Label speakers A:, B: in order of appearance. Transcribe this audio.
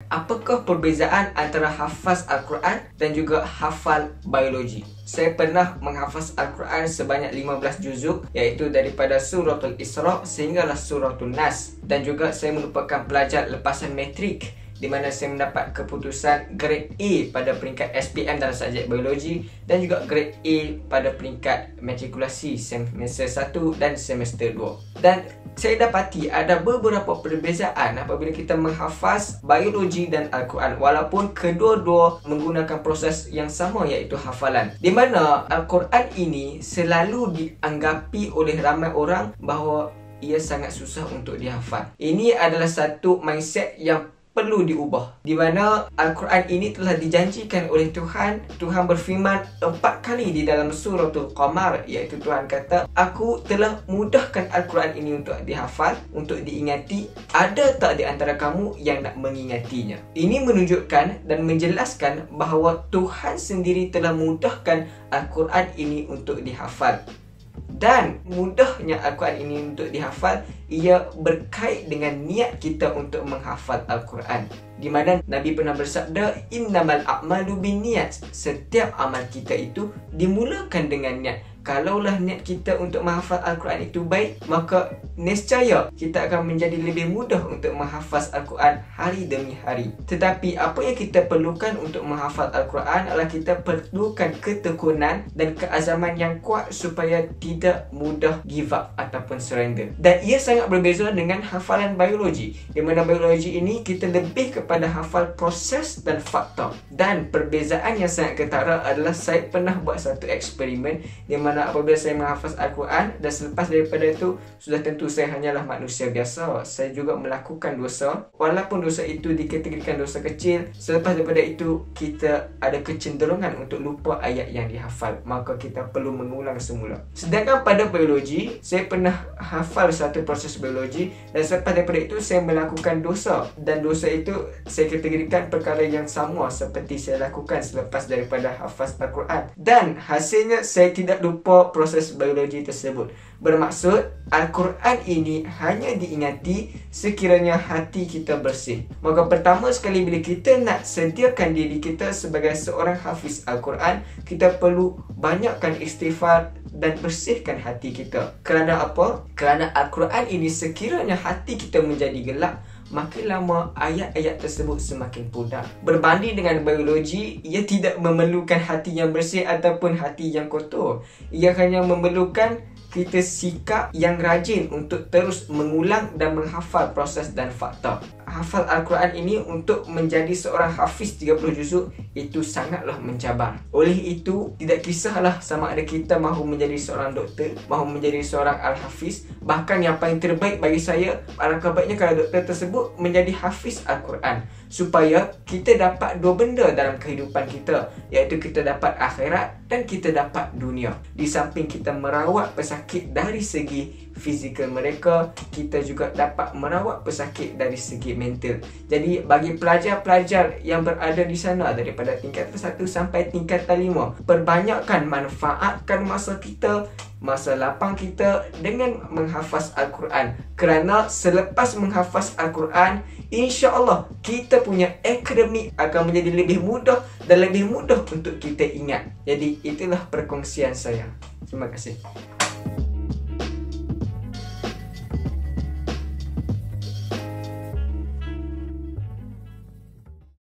A: Apakah perbezaan antara hafaz Al-Quran dan juga hafal biologi? Saya pernah menghafaz Al-Quran sebanyak 15 juzuk, iaitu daripada suratul Isra sehinggalah suratul Nas. Dan juga saya merupakan pelajar lepasan matrik, di mana saya mendapat keputusan grade A pada peringkat SPM dalam subjek biologi dan juga grade A pada peringkat matrikulasi semester 1 dan semester 2. Dan saya dapati ada beberapa perbezaan apabila kita menghafaz biologi dan Al-Quran, walaupun kedua-dua menggunakan proses yang sama, iaitu hafalan. Di mana Al-Quran ini selalu dianggapi oleh ramai orang bahawa ia sangat susah untuk dihafal. Ini adalah satu mindset yang perlu diubah, di mana Al-Quran ini telah dijanjikan oleh Tuhan. Tuhan berfirman 4 kali di dalam suratul Qamar, iaitu Tuhan kata, aku telah mudahkan Al-Quran ini untuk dihafal, untuk diingati. Ada tak di antara kamu yang nak mengingatinya? Ini menunjukkan dan menjelaskan bahawa Tuhan sendiri telah mudahkan Al-Quran ini untuk dihafal. Dan mudahnya Al-Quran ini untuk dihafal, ia berkait dengan niat kita untuk menghafal Al-Quran, di mana Nabi pernah bersabda, innamal a'malu binniyat. Setiap amal kita itu dimulakan dengan niat. Kalaulah niat kita untuk menghafal Al-Quran itu baik, maka nescaya kita akan menjadi lebih mudah untuk menghafaz Al-Quran hari demi hari. Tetapi apa yang kita perlukan untuk menghafal Al-Quran adalah kita perlukan ketekunan dan keazaman yang kuat supaya tidak mudah give up ataupun surrender. Dan ia sangat berbeza dengan hafalan biologi, di mana biologi ini kita lebih kepada hafal proses dan fakta. Dan perbezaan yang sangat ketara adalah saya pernah buat satu eksperimen, di mana apabila saya menghafaz Al-Quran dan selepas daripada itu, sudah tentu saya hanyalah manusia biasa. Saya juga melakukan dosa, walaupun dosa itu dikategorikan dosa kecil. Selepas daripada itu, kita ada kecenderungan untuk lupa ayat yang dihafal, maka kita perlu mengulang semula. Sedangkan pada biologi, saya pernah hafal satu proses biologi dan selepas daripada itu saya melakukan dosa, dan dosa itu saya kategorikan perkara yang sama seperti saya lakukan selepas daripada hafaz Al-Quran, dan hasilnya saya tidak lupa proses biologi tersebut. Bermaksud Al-Quran ini hanya diingati sekiranya hati kita bersih. Maka pertama sekali, bila kita nak sediakan diri kita sebagai seorang hafiz Al-Quran, kita perlu banyakkan istighfar dan bersihkan hati kita. Kerana apa? Kerana Al-Quran ini sekiranya hati kita menjadi gelap, makin lama ayat-ayat tersebut semakin pudar. Berbanding dengan biologi, ia tidak memerlukan hati yang bersih ataupun hati yang kotor. Ia hanya memerlukan kita sikap yang rajin untuk terus mengulang dan menghafal proses dan fakta. Hafal Al-Quran ini untuk menjadi seorang hafiz 30 juzuk itu sangatlah mencabar. Oleh itu, tidak kisahlah sama ada kita mahu menjadi seorang doktor, mahu menjadi seorang Al-Hafiz. Bahkan yang paling terbaik bagi saya, alangkah baiknya kalau doktor tersebut menjadi hafiz Al-Quran, supaya kita dapat dua benda dalam kehidupan kita, iaitu kita dapat akhirat dan kita dapat dunia. Di samping kita merawat pesakit dari segi fizikal mereka, kita juga dapat merawat pesakit dari segi mental. Jadi bagi pelajar-pelajar yang berada di sana daripada tingkatan 1 sampai tingkatan 5, perbanyakkan manfaatkan masa kita, masa lapang kita dengan menghafaz Al-Quran. Kerana selepas menghafaz Al-Quran, insya-Allah kita punya akademik akan menjadi lebih mudah dan lebih mudah untuk kita ingat. Jadi itulah perkongsian saya. Terima kasih.